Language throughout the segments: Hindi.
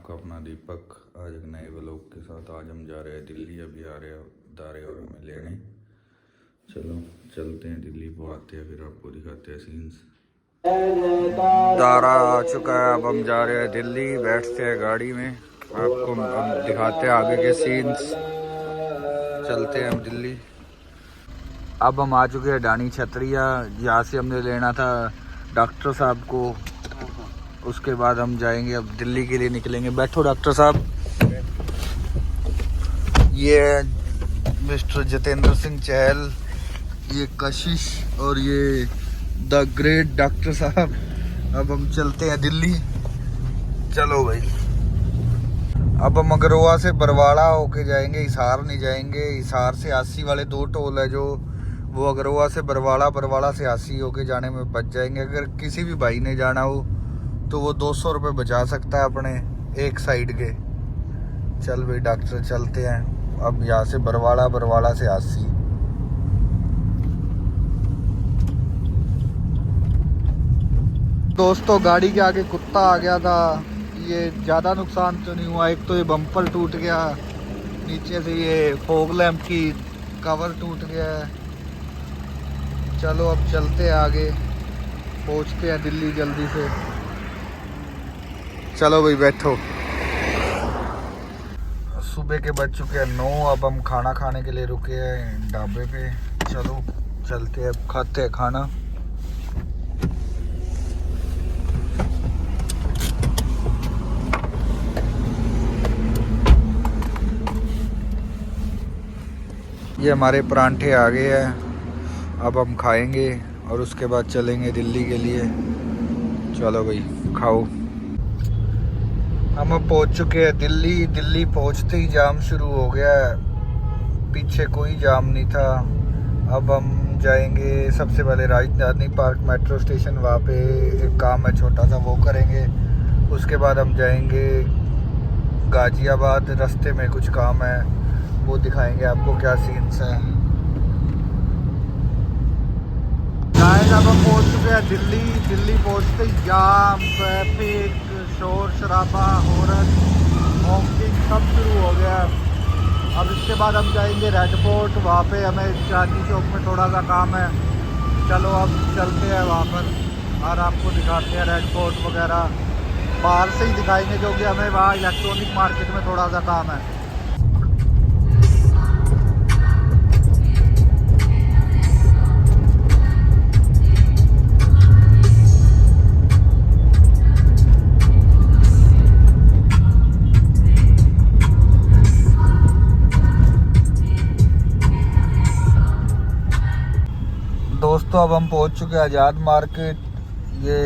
आपका अपना दीपक आज एक नए व्लॉग के साथ। आज हम जा रहे हैं दिल्ली, अभी आ रहे हैं दारे और हमें लेने। चलो चलते हैं दिल्ली को, आते हैं फिर आपको दिखाते हैं सीन्स। दारा आ चुका है, अब हम जा रहे हैं दिल्ली, बैठते हैं गाड़ी में, आपको हम दिखाते हैं आगे के सीन्स। चलते हैं हम दिल्ली। अब हम आ चुके हैं डानी छतरिया, यहाँ से हमने लेना था डॉक्टर साहब को। उसके बाद हम जाएंगे, अब दिल्ली के लिए निकलेंगे। बैठो डॉक्टर साहब। ये मिस्टर जितेंद्र सिंह चहल, ये कशिश और ये द ग्रेट डॉक्टर साहब। अब हम चलते हैं दिल्ली। चलो भाई, अब हम अगरवा से बरवाड़ा होके जाएंगे, हिसार नहीं जाएंगे। हिसार से आसी वाले 2 टोल है जो, वो अगरवा से बरवाड़ा, बरवाड़ा से आसी होके जाने में बच जाएंगे। अगर किसी भी भाई ने जाना हो तो वो 200 रुपये बचा सकता है अपने एक साइड के। चल भाई डॉक्टर, चलते हैं अब यहाँ से बरवाड़ा, बरवाड़ा से आसी। दोस्तों गाड़ी के आगे कुत्ता आ गया था, ये ज़्यादा नुकसान तो नहीं हुआ। एक तो ये बम्पर टूट गया, नीचे से ये फॉग लैंप की कवर टूट गया है। चलो अब चलते हैं आगे, पहुँचते हैं दिल्ली जल्दी से। चलो भाई बैठो। सुबह के बज चुके हैं 9, अब हम खाना खाने के लिए रुके हैं ढाबे पे। चलो चलते हैं, अब खाते हैं खाना। ये हमारे परांठे आ गए हैं, अब हम खाएंगे और उसके बाद चलेंगे दिल्ली के लिए। चलो भाई खाओ। हम अब पहुंच चुके हैं दिल्ली। दिल्ली पहुंचते ही जाम शुरू हो गया है, पीछे कोई जाम नहीं था। अब हम जाएंगे सबसे पहले राजधानी पार्क मेट्रो स्टेशन, वहाँ पे एक काम है छोटा सा, वो करेंगे। उसके बाद हम जाएंगे गाजियाबाद, रास्ते में कुछ काम है, वो दिखाएंगे आपको क्या सीन्स हैं। गाइस अब हम पहुंच चुके हैं दिल्ली। दिल्ली पहुंचते ही जाम, ट्रैफिक, शोर शराबा, हॉर्न, हॉकिंग सब शुरू हो गया। अब इसके बाद हम जाएंगे रेड फोर्ट, वहाँ पे हमें चांदनी चौक में थोड़ा सा काम है। चलो अब चलते हैं वहाँ पर और आपको दिखाते हैं रेड फोर्ट वगैरह। बाहर से ही दिखाएंगे क्योंकि हमें वहाँ इलेक्ट्रॉनिक मार्केट में थोड़ा सा काम है। दोस्तों अब हम पहुंच चुके हैं आज़ाद मार्केट। ये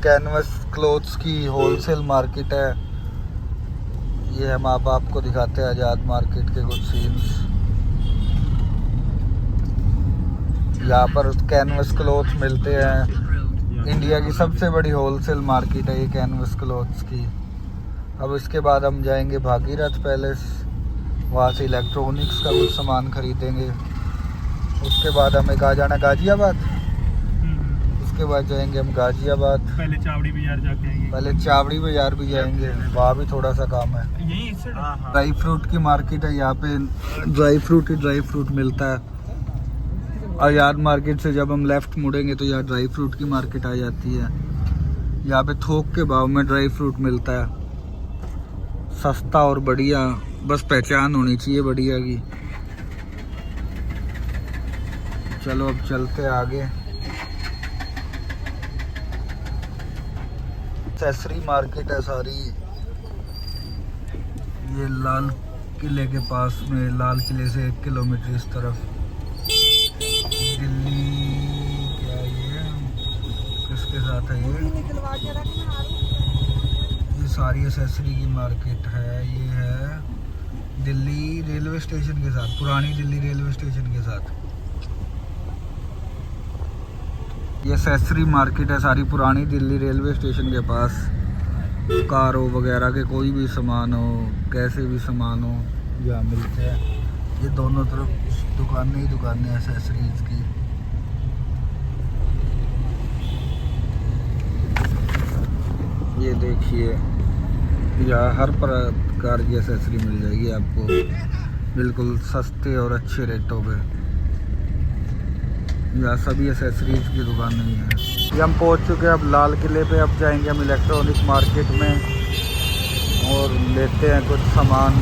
कैनवस क्लोथ्स की होलसेल मार्केट है। ये हम आप आपको दिखाते हैं आज़ाद मार्केट के कुछ सीन्स। यहाँ पर कैनवस क्लोथ्स मिलते हैं। इंडिया की सबसे बड़ी होलसेल मार्केट है ये कैनवस क्लोथ्स की। अब इसके बाद हम जाएंगे भागीरथ पैलेस, वहाँ से इलेक्ट्रॉनिक्स का कुछ सामान खरीदेंगे। उसके बाद हमें कहाँ जाना, गाजियाबाद। उसके बाद जाएंगे हम गाजियाबाद, पहले चावड़ी बाजार जाके आएंगे। पहले चावड़ी बाजार भी जाएंगे, वहाँ भी थोड़ा सा काम है। यही इससे ड्राई फ्रूट की मार्केट है, यहाँ पे ड्राई फ्रूट मिलता है। आज़ाद मार्केट से जब हम लेफ्ट मुड़ेंगे तो यहाँ ड्राई फ्रूट की मार्केट आ जाती है। यहाँ पे थोक के भाव में ड्राई फ्रूट मिलता है, सस्ता और बढ़िया, बस पहचान होनी चाहिए बढ़िया की। चलो अब चलते हैं आगे। एक्सेसरी मार्केट है सारी, ये लाल किले के पास में, लाल किले से 1 किलोमीटर इस तरफ। दिल्ली क्या ये किसके साथ है ये सारी एक्सेसरी की मार्केट है। ये है दिल्ली रेलवे स्टेशन के साथ, पुरानी दिल्ली रेलवे स्टेशन के साथ। ये एक्सेसरी मार्केट है सारी पुरानी दिल्ली रेलवे स्टेशन के पास। कारों वगैरह के कोई भी सामान हो, कैसे भी सामान हो यहाँ मिलते हैं। ये दोनों तरफ दुकानें ही दुकानें एक्सेसरीज की। ये देखिए यहाँ हर प्रकार की एसेसरी मिल जाएगी आपको बिल्कुल सस्ते और अच्छे रेटों पे। यहाँ सभी एसेसरीज की दुकान नहीं है। ये हम पहुँच चुके हैं अब लाल किले पे। अब जाएंगे हम इलेक्ट्रॉनिक मार्केट में और लेते हैं कुछ सामान।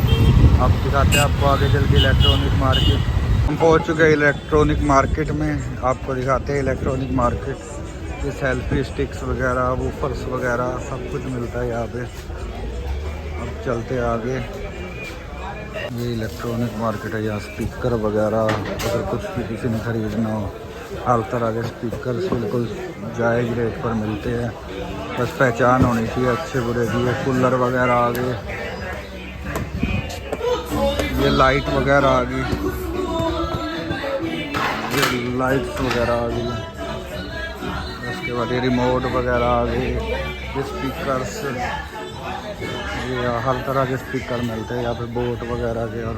आप दिखाते हैं आपको आगे चल के इलेक्ट्रॉनिक मार्केट। हम पहुँच चुके हैं इलेक्ट्रॉनिक मार्केट में। आपको दिखाते हैं इलेक्ट्रॉनिक मार्केट। ये सेल्फी स्टिक्स वगैरह, वूफर्स वगैरह सब कुछ मिलता है यहाँ पे। अब चलते हैं आगे। ये इलेक्ट्रॉनिक मार्केट है। यहाँ स्पीकर वगैरह अगर कुछ भी किसी ने ख़रीदना हो, हर तरह के स्पीकर बिल्कुल जायज़ रेट पर मिलते हैं। बस पहचान होनी चाहिए अच्छे बुरे की। ये कूलर वगैरह आ गए, ये लाइट वगैरह आ गई, ये लाइट्स वगैरह आ गई। उसके बाद ये रिमोट वगैरह आ गए, ये स्पीकर्स, ये हर तरह के स्पीकर मिलते हैं यहाँ पे, बोट वगैरह के। और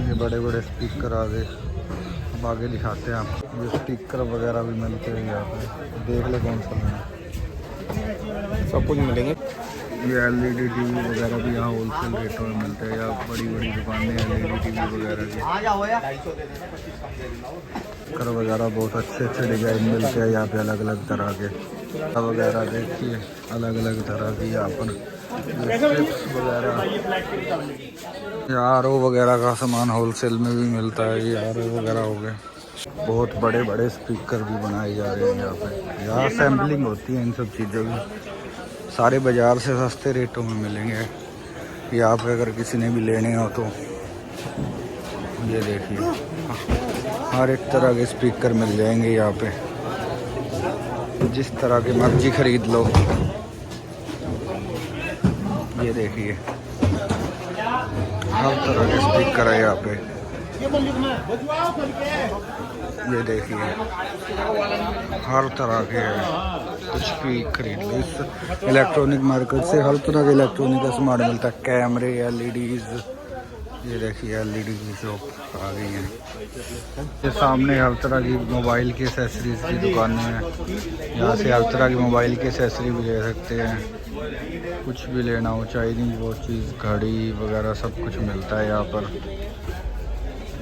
ये बड़े बड़े स्पीकर आ गए। अब आगे दिखाते हैं आपको। ये स्पीकर वगैरह भी मिलते हैं यहाँ पे। देख ले कौन सा लेना, सब कुछ मिलेंगे। ये LED टीवी वगैरह भी यहाँ होलसेल रेटों में मिलते हैं। यहाँ बड़ी बड़ी दुकानें LED टीवी वगैरह की। स्पीकर वगैरह बहुत अच्छे अच्छे डिज़ाइन मिलते हैं यहाँ पे, अलग अलग तरह के वगैरह। देखिए अलग अलग तरह की यहाँ पर स्ट्रिप्स वगैरह। RO वगैरह का सामान होलसेल में भी मिलता है। ये RO वगैरह हो गए। बहुत बड़े बड़े स्पीकर भी बनाए जा रहे हैं यहाँ पे। यहाँ सैम्पलिंग होती है इन सब चीज़ों की। सारे बाज़ार से सस्ते रेटों में मिलेंगे यहाँ पे अगर किसी ने भी लेने हो तो। ये देखिए हर एक तरह के स्पीकर मिल जाएंगे यहाँ पे, जिस तरह की मर्जी ख़रीद लो। ये देखिए हर तरह के स्पीकर है यहाँ पे। ये देखिए हर तरह के हैं, कुछ भी खरीद लो। इस इलेक्ट्रॉनिक मार्केट से हर तरह के इलेक्ट्रॉनिक का सामान मिलता है। कैमरे, LEDs। ये देखिए LED की शॉप आ गई है। ये सामने हर तरह की मोबाइल की एसेसरीज की दुकानें हैं। यहाँ से हर तरह की मोबाइल की एसेसरी भी ले सकते हैं। कुछ भी लेना हो, चाइनीज वो चीज़, घड़ी वगैरह सब कुछ मिलता है यहाँ पर।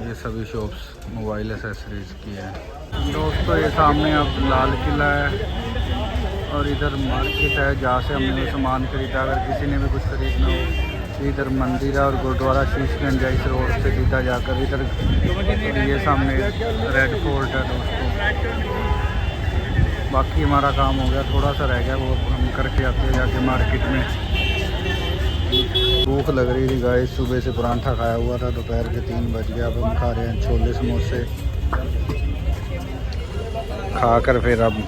ये सभी शॉप्स मोबाइल एसेसरीज की है। दोस्तों ये सामने अब लाल किला है और इधर मार्केट है जहाँ से हमने सामान खरीदा। अगर किसी ने भी कुछ खरीदना हो, इधर मंदिर है और गुरुद्वारा शीशगंज है। इस रोड से सीधा जाकर इधर ये सामने रेड फोर्ट है दोस्तों। बाकी हमारा काम हो गया, थोड़ा सा रह गया, वो हम करके आते हैं जाके मार्केट में। भूख लग रही थी गाइस, सुबह से परांठा खाया हुआ था। दोपहर के 3 बज गया। अब हम खा रहे हैं छोले समोसे। खाकर फिर अब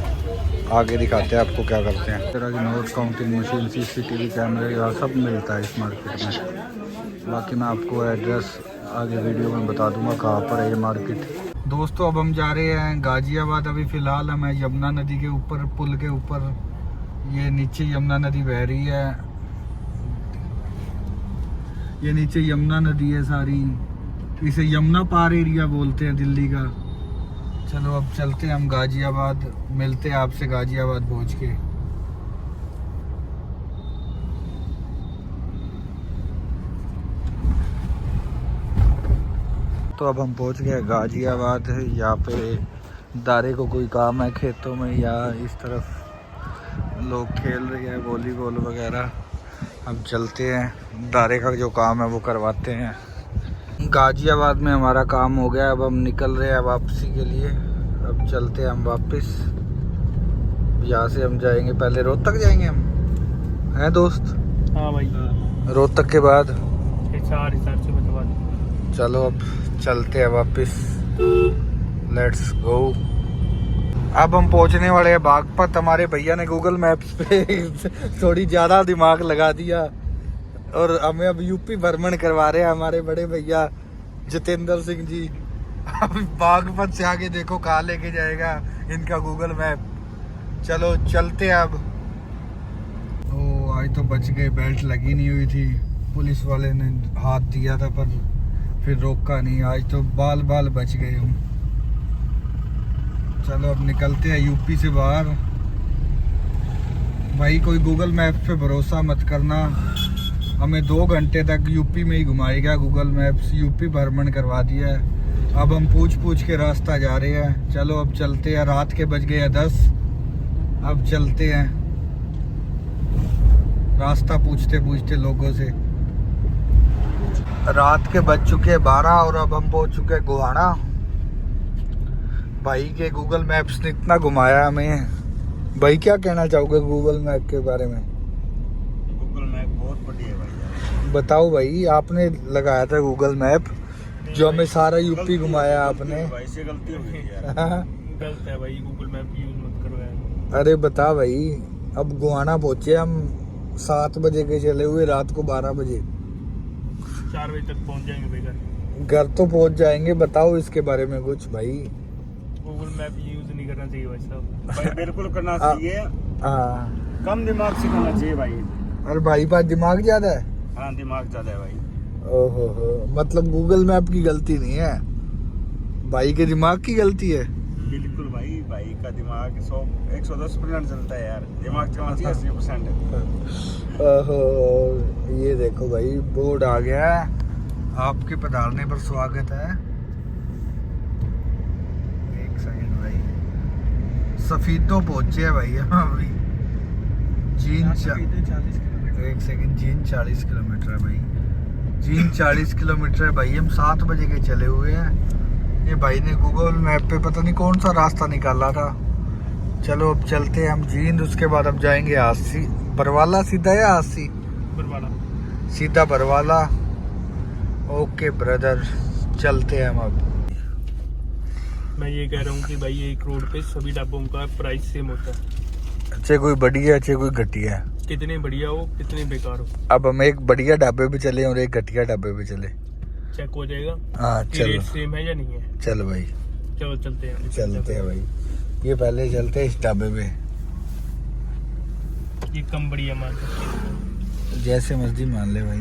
आगे दिखाते हैं आपको क्या करते हैं। इस तरह की नोट काउंटिंग मशीन, CCTV कैमरे, यहाँ सब मिलता है इस मार्केट में। बाकी मैं आपको एड्रेस आगे वीडियो में बता दूंगा कहाँ पर है ये मार्केट। दोस्तों अब हम जा रहे हैं गाज़ियाबाद। अभी फ़िलहाल हमें यमुना नदी के ऊपर, पुल के ऊपर, ये नीचे यमुना नदी बह रही है। ये नीचे यमुना नदी है सारी। इसे यमुना पार एरिया बोलते हैं दिल्ली का। चलो अब चलते हैं हम गाज़ियाबाद। मिलते हैं आपसे गाज़ियाबाद पहुँच के। तो अब हम पहुँच गए गाज़ियाबाद। यहाँ पे दारे को कोई काम है खेतों में, या इस तरफ लोग खेल रहे हैं वॉलीबॉल वगैरह। अब चलते हैं, दारे का जो काम है वो करवाते हैं। गाज़ियाबाद में हमारा काम हो गया। अब हम निकल रहे हैं वापसी के लिए। अब चलते हैं हम वापस। यहाँ से हम जाएंगे, पहले रोहतक जाएंगे हम, हैं दोस्त? हाँ भाई। रोहतक के बाद चलो अब चलते हैं वापस। Let's go. अब हम पहुंचने वाले हैं बागपत। हमारे भैया ने गूगल मैप्स पे थोड़ी ज़्यादा दिमाग लगा दिया और हमें अब यूपी भ्रमण करवा रहे हैं हमारे बड़े भैया जितेंद्र सिंह जी। अब बागपत से आगे देखो कहाँ लेके जाएगा इनका गूगल मैप। चलो चलते हैं अब। ओ आज तो बच गए, बेल्ट लगी नहीं हुई थी। पुलिस वाले ने हाथ दिया था पर फिर रोका नहीं। आज तो बाल बाल बच गए हम। चलो अब निकलते हैं यूपी से बाहर। भाई कोई गूगल मैप पे भरोसा मत करना, हमें 2 घंटे तक यूपी में ही घुमाएगा गूगल मैप्स। यूपी भ्रमण करवा दिया है। अब हम पूछ के रास्ता जा रहे हैं। चलो अब चलते हैं। रात के बज गए हैं 10। अब चलते हैं। रास्ता पूछते लोगों से। रात के बज चुके हैं 12 और अब हम पहुंच चुके हैं गोहाना। भाई के गूगल मैप्स ने इतना घुमाया हमें। भाई क्या कहना चाहोगे गूगल मैप के बारे में? गूगल मैप बहुत बढ़िया है भाई। बताओ भाई, आपने लगाया था गूगल मैप जो हमें सारा यूपी घुमाया आपने। भाई से गलती हो गई यार। गलत है भाई, गूगल मैप यूज मत करो यार। अरे बता भाई, अब गोहाना पहुंचे हम 7 बजे के चले हुए, रात को 12 बजे 4 बजे तक पहुंच जाएंगे भाई घर तो पहुंच जाएंगे। बताओ इसके बारे में कुछ भाई। गूगल मैप यूज नहीं करना चाहिए भाई साहब। भाई बिल्कुल करना चाहिए। हाँ, कम दिमाग से करना चाहिए भाई। और भाई पास दिमाग ज्यादा है। हाँ दिमाग ज्यादा है भाई। ओहो हो, मतलब गूगल मैप की गलती नहीं है, भाई के दिमाग की गलती है। बिल्कुल भाई, भाई का दिमाग 110% चलता है यार। दिमाग चलना चाहिए 80%। ओहो, ये देखो भाई बोर्ड आ गया है। आपके पधारने पर स्वागत है। एक सेकंड भाई, सफीदों पहुंचे हैं भाई हम अभी। जीन 40 किलोमीटर है भाई। जीन 40 किलोमीटर है भाई। हम 7 बजे के चले हुए हैं। ये भाई ने गूगल मैप पे पता नहीं कौन सा रास्ता निकाला था। चलो अब चलते हैं हम जींद। उसके बाद अब जाएंगे आसी बरवाला, सीधा या आसी बरवाला, सीधा बरवाला। ओके ब्रदर, चलते हैं हम अब। मैं ये कह रहा हूँ कि भाई एक रोड पे सभी ढाबों का प्राइस सेम होता है। अच्छे कोई बढ़िया, अच्छे कोई घटिया। कितने बढ़िया हो कितने बेकार हो। अब हम एक बढ़िया ढाबे पे चले और एक घटिया ढाबे पे चले। चेक हो जाएगा हाँ कि चलो, रेट सेम है या नहीं है। चलो भाई चलो चलते हैं। चलते हैं भाई। ये पहले चलते हैं इस ढाबे पे। ये कम बढ़िया मान सकते जैसे मर्जी मान ले भाई।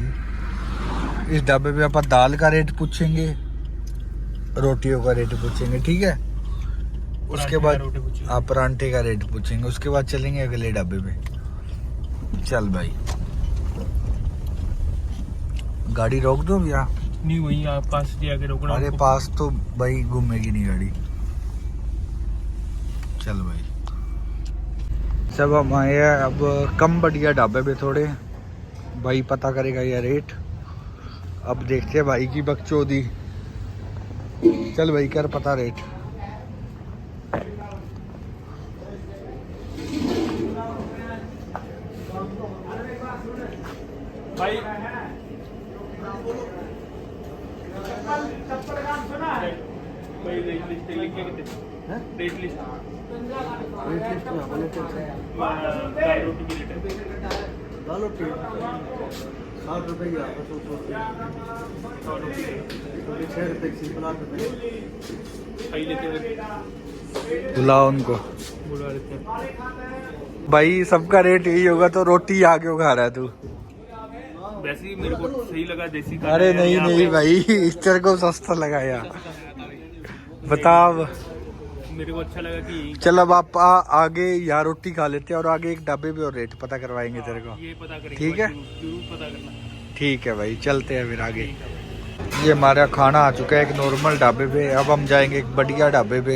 इस ढाबे पे आप दाल का रेट पूछेंगे, रोटियों का रेट पूछेंगे, ठीक है। उसके बाद आप परांठे का रेट पूछेंगे। उसके बाद चलेंगे अगले ढाबे पे। चल भाई, गाड़ी रोक दो भैया। नहीं वही आप पास से आके रोकना। अरे हमको। पास तो भाई घूमेगी नहीं गाड़ी। चल भाई, सब हम आए हैं अब कम बढ़िया ढाबे पे थोड़े। भाई पता करेगा ये रेट। अब देखते हैं भाई की बकचोदी। चल भाई कर पता रेट। भाई भाई रेट लिस्ट लिख के कितने रेट लिस्ट दाल रोटी की रेट है। दाल रोटी 60 रुपए की आपको 100 रोटी 6 रुपए की सिंपल 8 रुपए। खाई लेते हुए बुलाओ उनको। बुला लेते हैं। भाई सबका रेट यही होगा तो रोटी आ क्यों खा रहा है तू? वैसे ही मेरे को सही लगा देसी खाना अरे है नहीं यहाँ नहीं पे। भाई, तेरे को सस्ता लगाया। बता अब। मेरे को अच्छा लगा कि चल अब आप आगे यहाँ रोटी खा लेते हैं और आगे एक ढाबे पे और रेट पता करवाएंगे तेरे को। ये पता करेंगे। ठीक है? जरूर पता करना। ठीक है भाई, चलते हैं फिर आगे। ठीक है भाई। ये हमारा खाना आ चुका है एक नॉर्मल ढाबे पे। अब हम जाएंगे एक बढ़िया ढाबे पे।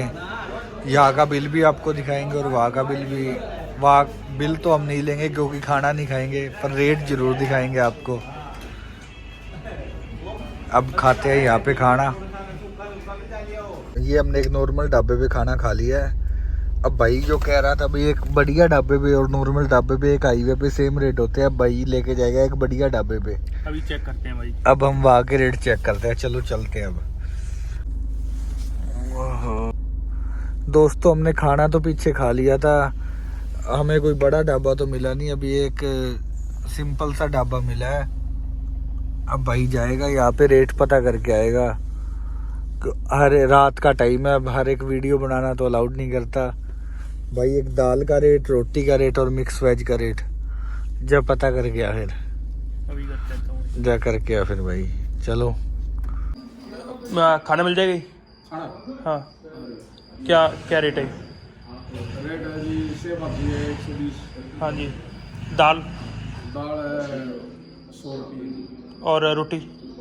यहाँ का बिल भी आपको दिखाएंगे और वहाँ का बिल भी। वहाँ बिल तो हम नहीं लेंगे क्योंकि खाना नहीं खाएंगे, पर रेट जरूर दिखाएंगे आपको। अब खाते हैं यहाँ पे खाना। ये हमने एक नॉर्मल ढाबे पे खाना खा लिया है। अब भाई जो कह रहा था भाई एक बढ़िया ढाबे पे और नॉर्मल ढाबे पे एक हाईवे पे सेम रेट होते हैं। अब भाई लेके जाएगा एक बढ़िया ढाबे पे। अभी चेक करते हैं भाई। अब हम वहाँ के रेट चेक करते हैं। चलो चलते हैं अब। दोस्तों हमने खाना तो पीछे खा लिया था, हमें कोई बड़ा ढाबा तो मिला नहीं। अभी एक सिंपल सा ढाबा मिला है। अब भाई जाएगा यहाँ पे रेट पता करके आएगा। हर रात का टाइम है, अब हर एक वीडियो बनाना तो अलाउड नहीं करता भाई। एक दाल का रेट, रोटी का रेट और मिक्स वेज का रेट जब पता करके आ फिर अभी करते हैं जा करके आ फिर भाई। चलो खाना मिल जाएगा खाना। हाँ क्या क्या रेट है? रेट है जी सेव भाजी है 120। हाँ जी। दाल दाल है 100 रुपये। और रोटी?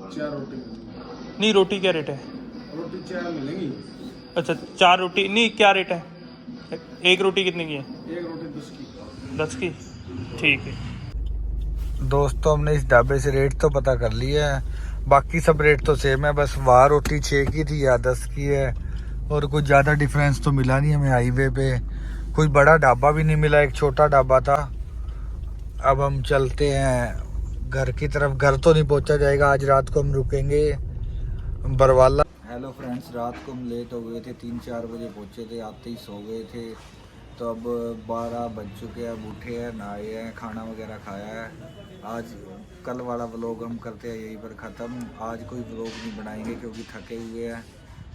4 रोटी मिलेंगी। नहीं, रोटी क्या रेट है? रोटी 4 मिलेंगी। अच्छा, 4 रोटी नहीं, क्या रेट है? एक रोटी कितने की है? एक रोटी 10 की। 10 की, ठीक है। दोस्तों हमने इस ढाबे से रेट तो पता कर लिया है, बाकी सब रेट तो सेम है, बस वहाँ रोटी 6 की थी या 10 की है, और कुछ ज़्यादा डिफरेंस तो मिला नहीं हमें। हाईवे पे कोई बड़ा ढाबा भी नहीं मिला, एक छोटा ढाबा था। अब हम चलते हैं घर की तरफ। घर तो नहीं पहुंचा जाएगा, आज रात को हम रुकेंगे बरवाला। हेलो फ्रेंड्स, रात को हम लेट हो गए थे, 3-4 बजे पहुंचे थे, आते ही सो गए थे। तो अब 12 बज चुके हैं, अब उठे हैं, नहाए हैं, खाना वगैरह खाया है। आज कल वाला व्लॉग हम करते हैं यहीं पर ख़त्म। आज कोई व्लॉग नहीं बनाएंगे क्योंकि थके हुए हैं।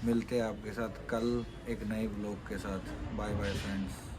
मिलते हैं आपके साथ कल एक नए व्लॉग के साथ। Bye bye friends.